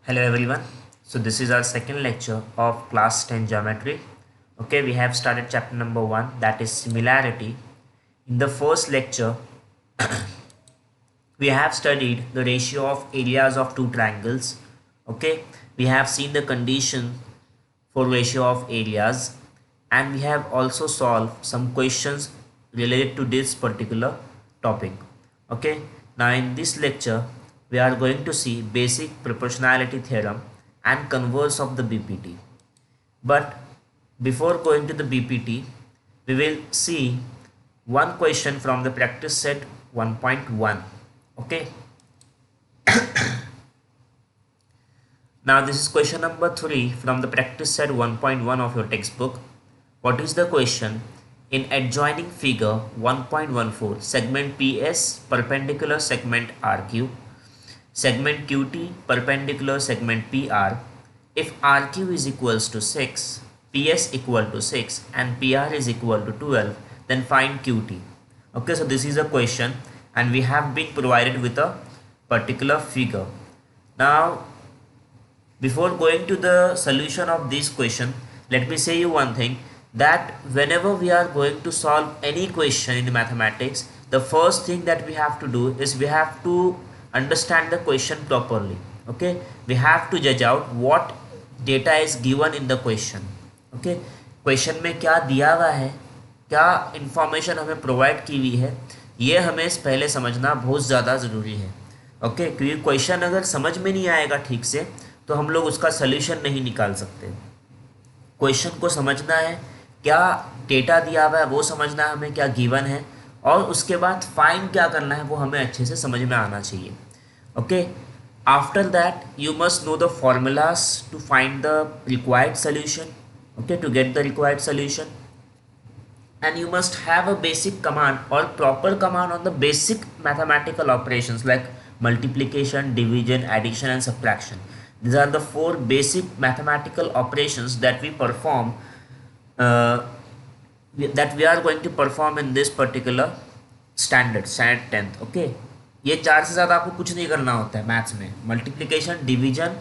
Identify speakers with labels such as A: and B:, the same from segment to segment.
A: Hello everyone. So this is our second lecture of class 10 geometry. Okay, we have started chapter number 1, that is similarity. In the first lecture, we have studied the ratio of areas of two triangles. Okay, we have seen the condition for ratio of areas, and we have also solved some questions related to this particular topic. Okay, now in this lecture we are going to see basic proportionality theorem and converse of the BPT. But before going to the BPT, we will see one question from the practice set 1.1. Okay, now this is question number 3 from the practice set 1.1 of your textbook. What is the question? In adjoining figure 1.14, segment PS perpendicular segment RQ, segment QT perpendicular segment PR. If RQ is equals to 6, PS equal to 6 and PR is equal to 12, then find QT. Okay, so this is a question and we have been provided with a particular figure. Now, before going to the solution of this question, let me say you one thing, that whenever we are going to solve any question in mathematics, the first thing that we have to do is we have to understand the question properly. Okay, we have to judge out what data is given in the question. Okay, question में क्या दिया हुआ है, क्या information हमें provide की हुई है, ये हमें पहले समझना बहुत ज़्यादा ज़रूरी है. ओके, क्योंकि क्वेश्चन अगर समझ में नहीं आएगा ठीक से तो हम लोग उसका सल्यूशन नहीं निकाल सकते. क्वेश्चन को समझना है, क्या डेटा दिया हुआ है वो समझना है हमें, क्या गिवन है, और उसके बाद फाइंड क्या करना है वो हमें अच्छे से समझ में आना चाहिए. Okay, after that you must know the formulas to find the required solution. Okay, to get the required solution, and you must have a basic command or proper command on the basic mathematical operations like multiplication, division, addition and subtraction. These are the 4 basic mathematical operations that we perform, that we are going to perform in this particular standard 10th. Okay, ये 4 से ज़्यादा आपको कुछ नहीं करना होता है maths में. मल्टीप्लिकेशन, डिवीजन,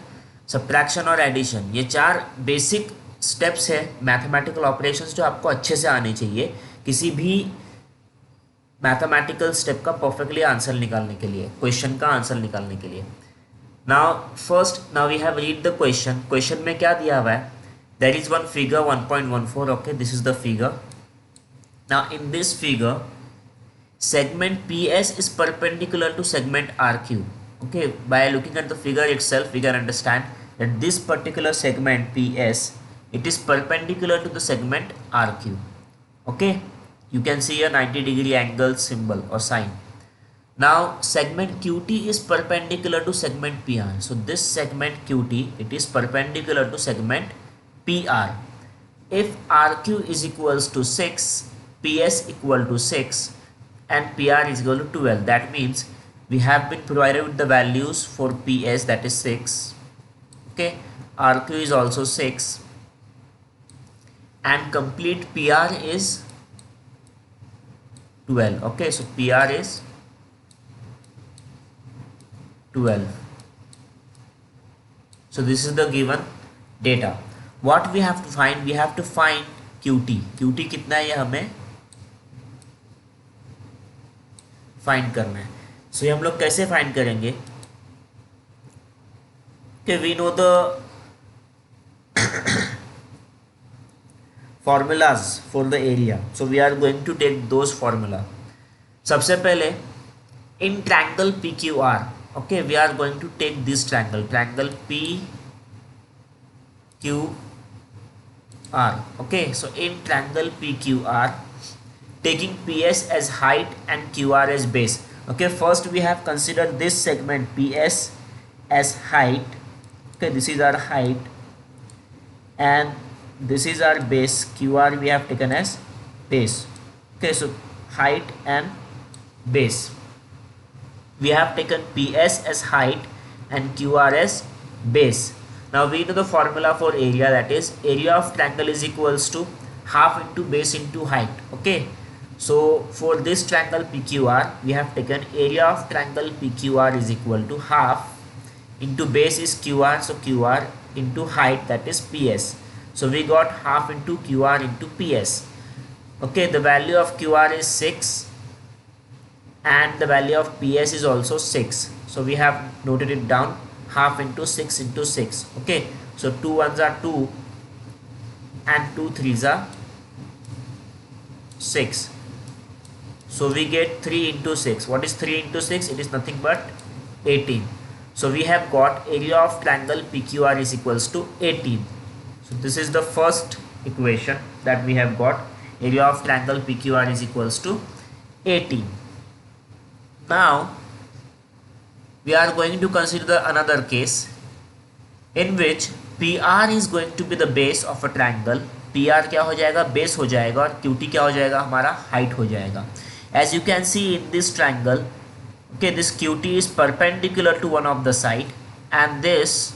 A: सब्ट्रैक्शन और एडिशन, ये 4 बेसिक स्टेप्स है मैथमेटिकल ऑपरेशंस जो आपको अच्छे से आने चाहिए किसी भी मैथमेटिकल स्टेप का परफेक्टली आंसर निकालने के लिए, क्वेश्चन का आंसर निकालने के लिए. Now we have read the question. Question में क्या दिया हुआ है? There is one figure 1.14. Okay, this is the figure. Now in this figure segment PS is perpendicular to segment RQ. Okay, by looking at the figure itself we can understand that this particular segment PS, it is perpendicular to the segment RQ. Okay, you can see a 90-degree angle symbol or sign. Now segment QT is perpendicular to segment PR. So this segment QT, it is perpendicular to segment PR. If RQ is equals to 6, PS equal to 6 and PR is equal to 12, that means we have been provided with the values for PS, that is 6. Okay, RQ is also 6 and complete PR is 12. Okay, so PR is 12. So this is the given data. What we have to find? We have to find QT. QT कितना है ये हमें find करना है. सो ये हम लोग कैसे फाइंड करेंगे कि we know the formulas for the area, so we are going to take those formula. सबसे पहले in triangle PQR, okay, we are going to take this triangle PQR. Okay, so in triangle PQR, taking PS as height and QR as base. Okay, first we have considered this segment PS as height. Okay, this is our height and this is our base. QR we have taken as base. Okay, so height and base. We have taken PS as height and QR as base. Now we know the formula for area, that is area of triangle is equals to half into base into height. Okay, so for this triangle PQR we have taken area of triangle PQR is equal to half into base is QR, so QR into height, that is PS. So we got half into QR into PS. Okay, the value of QR is 6 and the value of PS is also 6. So we have noted it down, half into 6 into 6. Okay, so 2 ones are 2 and 2 threes are 6. So we get 3 into 6. What is 3 into 6? It is nothing but 18. So we have got area of triangle PQR is equals to 18. So this is the first equation that we have got. Area of triangle PQR is equals to 18. Now we are going to consider another case in which PR is going to be the base of a triangle. PR क्या हो जाएगा? Base हो जाएगा और QT क्या हो जाएगा? हमारा height हो जाएगा. As you can see in this triangle, okay, this QT is perpendicular to one of the side and this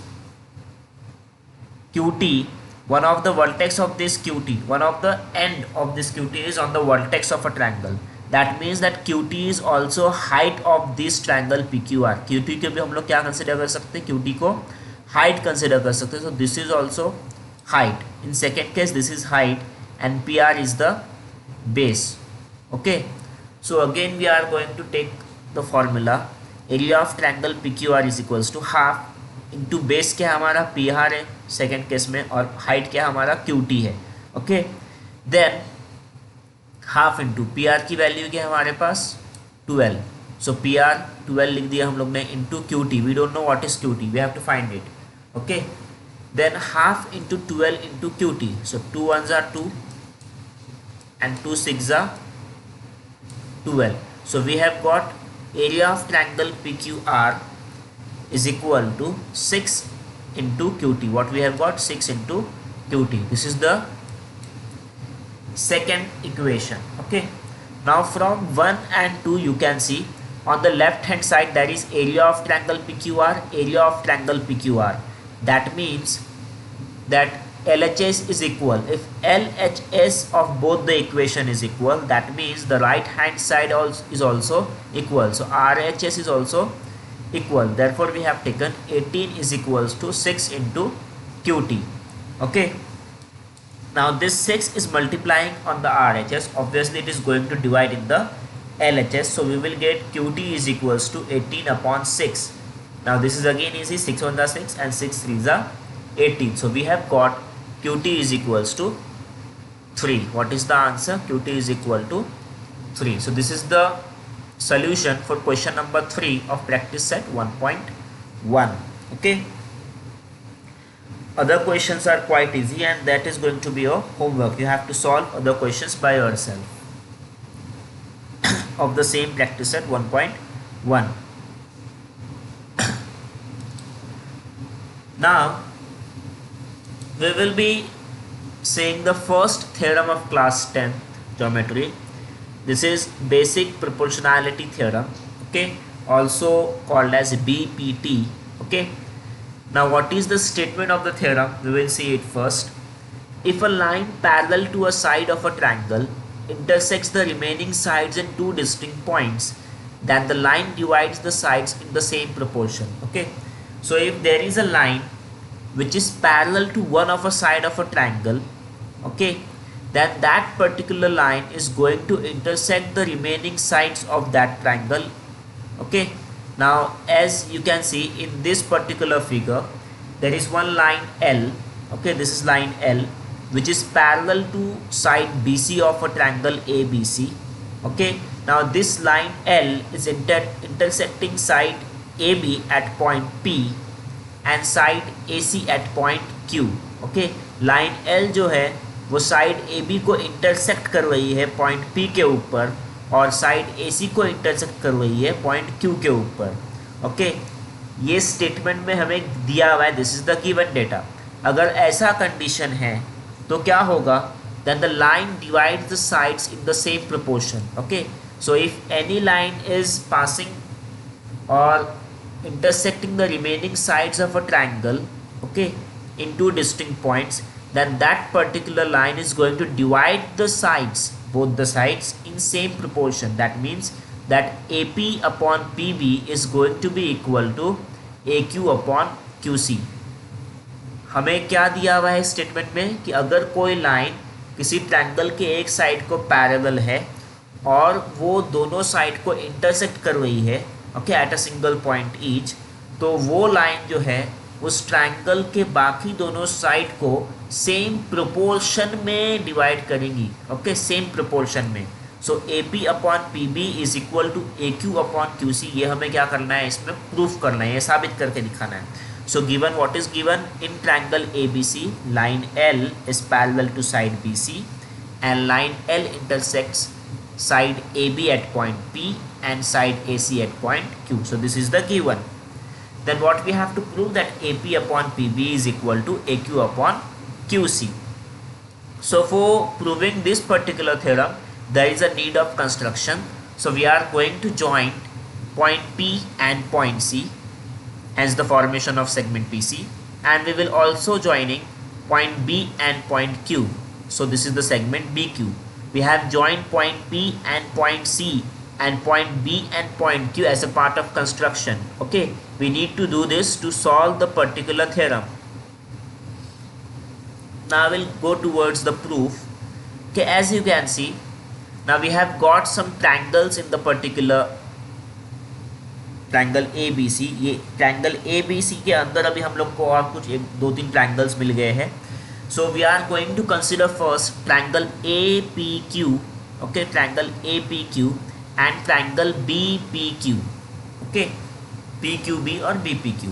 A: QT, one of the vertex of this QT, one of the end of this QT is on the vertex of a triangle. That means that QT is also height of this triangle PQR. QT को भी हम लोग क्या consider कर सकते हैं? QT को height consider कर सकते हैं. So this is also height. In second case, this is height and PR is the base. Okay. So again we are going to take the formula. Area of triangle PQR is equals to half into base क्या हमारा PR है second case में और height क्या हमारा QT है. Okay. Then half into PR की value क्या है हमारे पास 12. So PR 12 लिख दिया हम लोग ने into QT. We don't know what is QT. We have to find it. Okay. Then half into 12 into QT. So 2 ones are 2 and 2 6 are 12. So we have got area of triangle PQR is equal to 6 into QT. What we have got? 6 into QT. This is the second equation. Okay. Now from 1 and 2 you can see on the left hand side there is area of triangle PQR, area of triangle PQR. That means that LHS is equal. If LHS of both the equation is equal, that means the right hand side is also equal. So RHS is also equal. Therefore we have taken 18 is equals to 6 into QT. Okay. Now this 6 is multiplying on the RHS. Obviously it is going to divide in the LHS. So we will get QT is equals to 18 upon 6. Now this is again easy. 6 1s are 6 and 6 3s are 18. So we have got QT is equals to 3. What is the answer? QT is equal to 3. So this is the solution for question number 3 of practice set 1.1. Okay. Other questions are quite easy and that is going to be your homework. You have to solve other questions by yourself of the same practice set 1.1. Now we will be seeing the first theorem of class 10 geometry. This is basic proportionality theorem, okay, also called as BPT. Okay. Now what is the statement of the theorem? We will see it first. If a line parallel to a side of a triangle intersects the remaining sides in two distinct points, then the line divides the sides in the same proportion. Okay. So if there is a line which is parallel to one of a side of a triangle, okay, then that particular line is going to intersect the remaining sides of that triangle. Okay. Now as you can see in this particular figure, there is one line L. Okay, this is line L which is parallel to side BC of a triangle ABC. Okay. Now this line L is intersecting side AB at point P and side AC at point Q. Okay, line L जो है वो side AB को intersect कर रही है point P के ऊपर और साइड AC को इंटरसेक्ट कर रही है पॉइंट Q के ऊपर. ओके, ये स्टेटमेंट में हमें दिया हुआ है. This is the given data. अगर ऐसा कंडीशन है तो क्या होगा? Then the line divides the sides in the same proportion. Okay, so if any line is passing और intersecting the remaining sides of a triangle, okay, in two distinct points, then that particular line is going to divide the sides, both the sides, in same proportion. That means that AP upon PB is going to be equal to A Q upon Q C. हमें क्या दिया हुआ है statement में कि अगर कोई line किसी ट्रायंगल के एक साइड को पैरेलल है और वो दोनों साइड को इंटरसेक्ट कर रही है, okay, at a single point each, तो वो लाइन जो है उस ट्रायंगल के बाकी दोनों साइड को सेम प्रोपोर्शन में डिवाइड करेंगी, ओके, सेम प्रोपोर्शन में। So A P upon P B is equal to A Q upon Q C. ये हमें क्या करना है, इसमें प्रूफ करना है, ये साबित करके दिखाना है। So given what is given in triangle ABC, line L is parallel to side BC and line L intersects side AB at point P and side AC at point Q. So this is the given. Then what we have to prove that AP upon PB is equal to AQ upon QC. So for proving this particular theorem, there is a need of construction. So we are going to join point P and point C, hence the formation of segment PC, and we will also joining point B and point Q. So this is the segment BQ. We have joined point P and point C and point B and point Q as a part of construction. Okay, we need to do this to solve the particular theorem. Now we'll go towards the proof. Okay, as you can see, now we have got some triangles in the particular triangle A B C. ये triangle A B सी के अंदर अभी हम लोग को और कुछ एक दो तीन ट्रायंगल्स मिल गए हैं। So we are going to consider first triangle A P Q, okay, triangle A P Q and triangle B P Q, okay, P Q B और B P Q.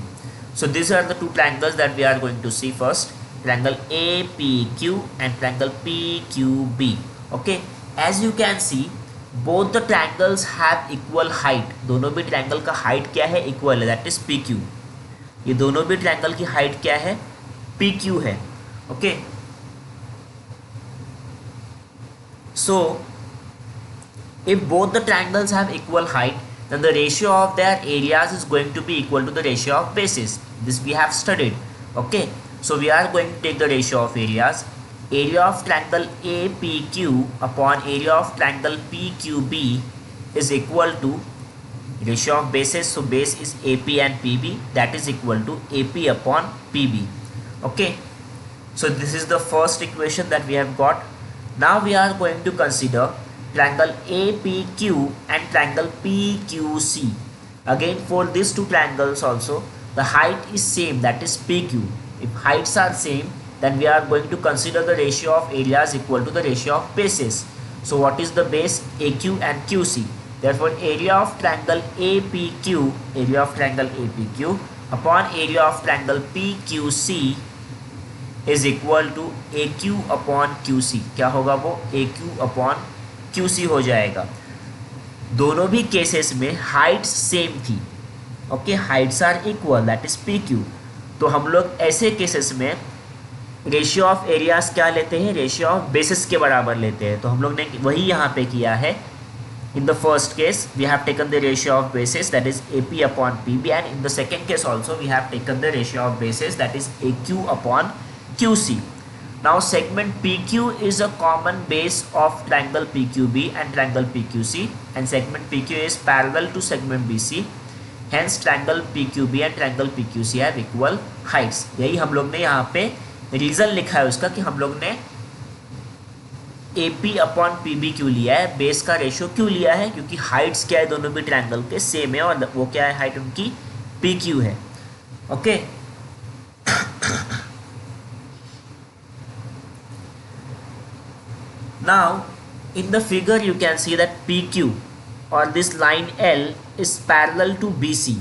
A: So this are the two triangles that we are going to see. First triangle A P Q and triangle P Q B, okay. As you can see both the triangles have equal height. दोनों भी triangle का height क्या है, equal है, that is P Q. ये दोनों भी triangle की हाइट क्या है, पी क्यू है, okay. So if both the triangles have equal height, then the ratio of their areas is going to be equal to the ratio of bases. This we have studied, okay. So we are going to take the ratio of areas. Area of triangle APQ upon area of triangle PQB is equal to ratio of bases. So base is AP and PB, that is equal to AP upon PB, okay. So this is the first equation that we have got. Now we are going to consider triangle APQ and triangle PQC. Again for these two triangles also the height is same, that is PQ. If heights are same, then we are going to consider the ratio of areas equal to the ratio of bases. So what is the base, AQ and QC. Therefore area of triangle APQ, area of triangle APQ upon area of triangle PQC is equal to AQ upon QC. क्या होगा वो, AQ upon QC हो जाएगा। दोनों भी cases में heights same थी, okay, heights are equal, that is PQ। तो हम लोग ऐसे केसेस में रेशियो ऑफ एरियाज क्या लेते हैं, रेशियो ऑफ बेसिस के बराबर लेते हैं। तो हम लोग ने वही यहाँ पे किया है। In the first case we have taken the ratio of basis, that is AP upon PB, and in the second case also we have taken the ratio of basis, that is AQ upon QC. Now segment PQ is a common base of triangle PQB and triangle PQC, and segment PQ is parallel to segment BC. Hence triangle PQB and triangle PQC have equal heights. यही हम लोग ने यहाँ पे reason लिखा है उसका कि हम लोग ने AP अपॉन PB क्यों लिया है, बेस का रेशियो क्यों लिया है, क्योंकि हाइट्स क्या है दोनों भी ट्रायंगल के सेम है, और वो क्या है, हाइट उनकी PQ है, okay. Now in the figure you can see that PQ or this line L is parallel to BC.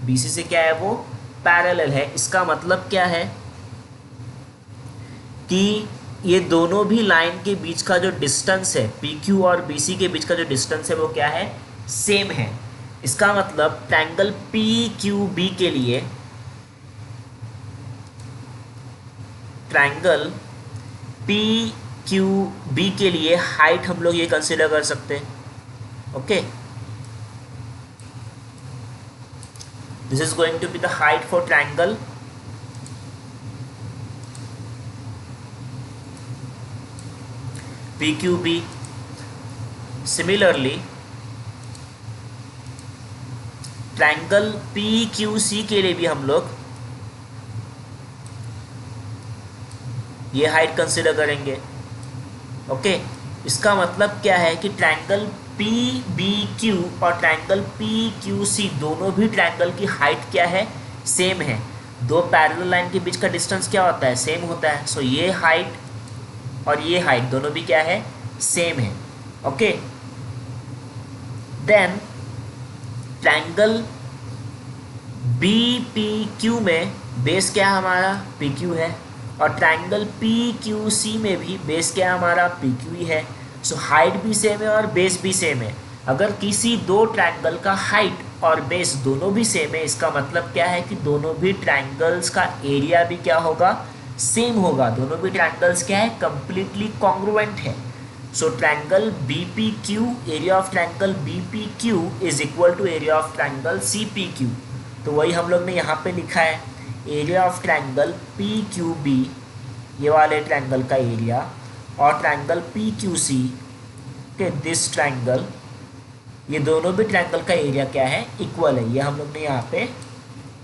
A: BC से क्या है, वो पैरेलल है। इसका मतलब क्या है कि ये दोनों भी लाइन के बीच का जो डिस्टेंस है, PQ और BC के बीच का जो डिस्टेंस है वो क्या है, सेम है। इसका मतलब ट्रायंगल PQB के लिए, ट्रायंगल PQB के लिए हाइट हम लोग ये कंसीडर कर सकते हैं, okay. This is going to be the height for triangle PQB. Similarly triangle P Q C के लिए भी हम लोग ये हाइट कंसिडर करेंगे। ओके, इसका मतलब क्या है कि ट्रायंगल पी बी क्यू और ट्रायंगल पी क्यू सी दोनों भी ट्रायंगल की हाइट क्या है, सेम है। दो पैरेलल लाइन के बीच का डिस्टेंस क्या होता है, सेम होता है। सो ये हाइट और ये हाइट दोनों भी क्या है, सेम है। Okay, then triangle B P Q में बेस क्या हमारा पी क्यू है, और ट्रायंगल पी क्यू सी में भी बेस क्या हमारा पी क्यू ही है। सो हाइट भी सेम है और बेस भी सेम है। अगर किसी दो ट्रायंगल का हाइट और बेस दोनों भी सेम है, इसका मतलब क्या है कि दोनों भी ट्रायंगल्स का एरिया भी क्या होगा, सेम होगा। दोनों भी ट्रायंगल्स क्या है, कंप्लीटली कॉन्ग्रुएंट है। So triangle B P Q, area of triangle B P Q is equal to area of triangle C P Q. तो वही हम लोग ने यहाँ पे लिखा है, area of triangle P Q B, ये वाले ट्रायंगल का एरिया, और ट्रायंगल पी क्यू सी के दिस ट्रायंगल, ये दोनों भी ट्रायंगल का एरिया क्या है, इक्वल है। ये हम लोग ने यहाँ पे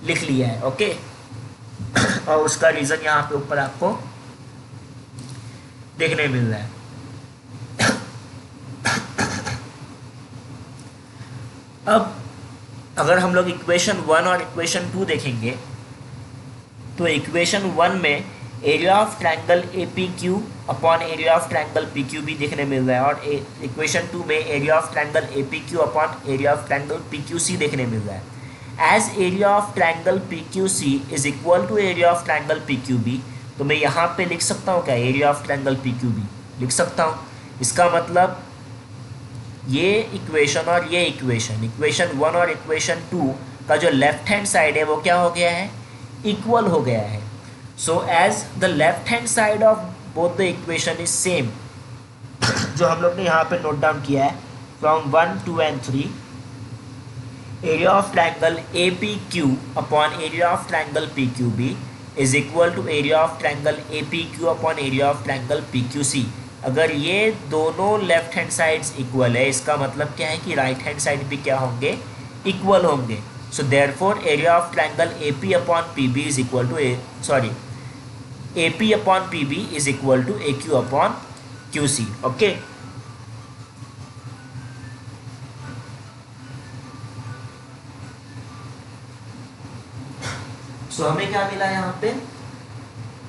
A: लिख लिया है। ओके और उसका रीज़न यहाँ पे ऊपर आपको देखने मिल रहा है। अब अगर हम लोग इक्वेशन 1 और इक्वेशन 2 देखेंगे, तो इक्वेशन 1 में area of triangle A P Q upon area of triangle P Q भी देखने मिल रहा है, और इक्वेशन 2 में area of triangle A P Q upon area of triangle P Q C देखने मिल रहा है। As area of triangle P Q C is equal to area of triangle P Q B, तो मैं यहाँ पे लिख सकता हूँ क्या, area of triangle P Q B लिख सकता हूँ। इसका मतलब ये इक्वेशन और ये इक्वेशन 1 और इक्वेशन 2 का जो लेफ्ट हैंड साइड है वो क्या हो गया है, इक्वल हो गया है। So as the left hand side of both the equation is same, जो हम लोग ने यहाँ पे नोट डाउन किया है, from 1, 2 and 3, area of triangle A P Q upon area of triangle P Q B is equal to area of triangle A P Q upon area of triangle P Q C. अगर ये दोनों left hand sides equal है, इसका मतलब क्या है कि right hand side भी क्या होंगे, इक्वल होंगे। So therefore area of triangle A P upon P B is equal to A P upon P B is equal to A Q upon Q C. Okay, so हमें क्या मिला यहाँ पे,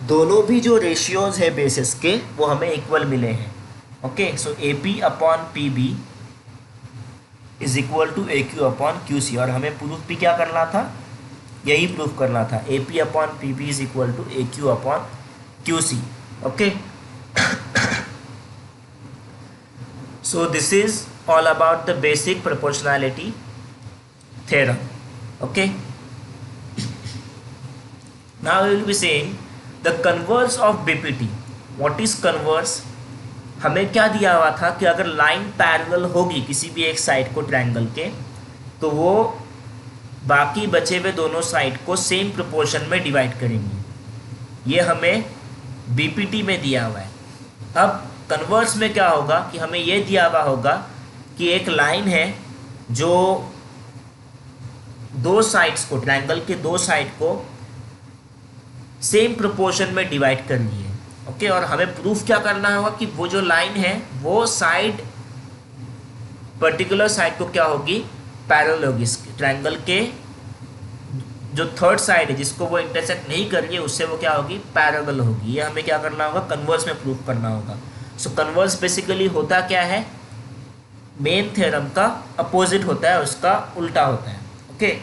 A: दोनों भी जो रेशियोज है बेसिस के वो हमें इक्वल मिले हैं। Okay, so A P upon P B is equal to A Q upon Q C, और हमें प्रूफ भी क्या करना था, यही प्रूफ करना था, A P upon P B is equal to A Q upon Q C. Okay, so this is all about the basic proportionality theorem. Okay, now we will be saying the converse of BPT. What is converse? हमें क्या दिया हुआ था कि अगर line parallel होगी किसी भी एक साइड को ट्रायंगल के, तो वो बाकी बचे हुए दोनों साइड को सेम प्रोपोर्शन में डिवाइड करेंगी। ये हमें BPT में दिया हुआ है। अब कन्वर्स में क्या होगा कि हमें ये दिया हुआ होगा कि एक लाइन है जो दो साइड्स को, ट्रायंगल के दो साइड को सेम प्रोपोर्शन में डिवाइड कर लिए। ओके, और हमें प्रूफ क्या करना होगा कि वो जो लाइन है वो साइड, पर्टिकुलर साइड को क्या होगी, पैरेलल होगी। ट्रायंगल के जो थर्ड साइड है जिसको वो इंटरसेक्ट नहीं कर रही है उससे वो क्या होगी, पैरेलल होगी। ये हमें क्या करना होगा, कन्वर्स में प्रूफ करना होगा। सो कन्वर्स बेसिकली होता क्या है, मेन थ्योरम का अपोजिट होता है, उसका उल्टा होता है। Okay,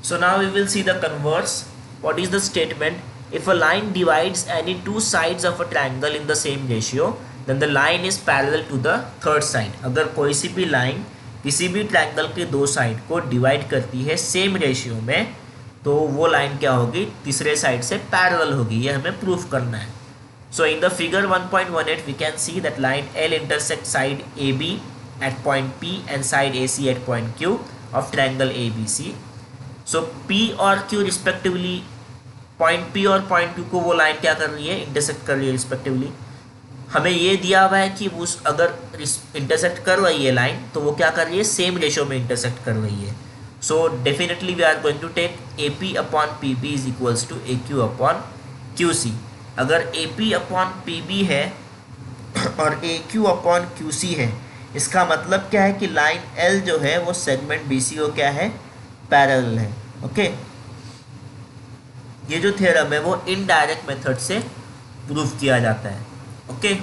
A: so now we will see the converse. What is the statement? If a line divides any two sides of a triangle in the same ratio, then the line is parallel to the third side. अगर कोई सी भी line किसी भी triangle के दो side को divide करती है सेम रेशियो में, तो वो लाइन क्या होगी, तीसरे साइड से पैरेलल होगी। ये हमें प्रूफ करना है। So in the figure 1.18 we can see that line L intersects side AB at point P and side AC at point Q of triangle ABC. So P और Q रिस्पेक्टिवली, पॉइंट P और point Q को वो line क्या कर रही है, intersect कर रही है रिस्पेक्टिवली। हमें ये दिया हुआ है कि उस अगर इंटरसेक्ट कर रही है लाइन तो वो क्या कर रही है, सेम रेशो में इंटरसेक्ट कर रही है. So definitely we are going to take A P upon P B is equals to A Q upon Q C. अगर A P upon P B है और A Q upon Q C है, इसका मतलब क्या है कि लाइन एल जो है वो सेगमेंट बी सी को क्या है, पैरेलल है. ओके, ये जो थ्योरम है वो इनडायरेक्ट मेथड से प्रूव किया जाता है. Okay,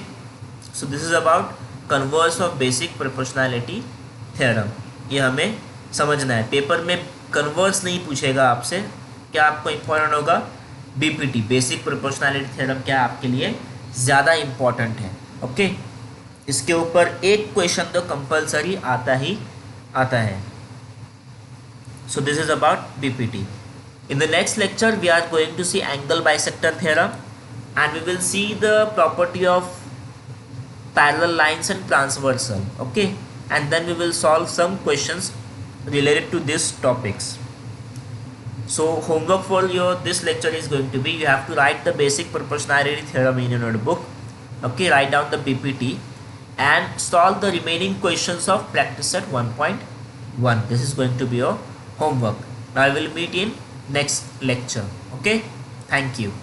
A: so this is about converse of basic proportionality theorem. ये हमें समझना है. पेपर में कन्वर्स नहीं पूछेगा आपसे. क्या आपको इंपॉर्टेंट होगा, बीपीटी बेसिक प्रोपोर्शनैलिटी थ्योरम क्या आपके लिए ज़्यादा इंपॉर्टेंट है. ओके, इसके ऊपर एक क्वेश्चन तो कंपलसरी आता ही आता है. सो this is about BPT. In the next lecture, we are going to see angle bisector theorem, and we will see the property of parallel lines and transversal. Okay, and then we will solve some questions related to these topics. So homework for your this lecture is going to be, you have to write the basic proportionality theorem in your notebook. Okay, write down the PPT and solve the remaining questions of practice set 1.1. This is going to be your homework. Now I will meet in next lecture. Okay, thank you.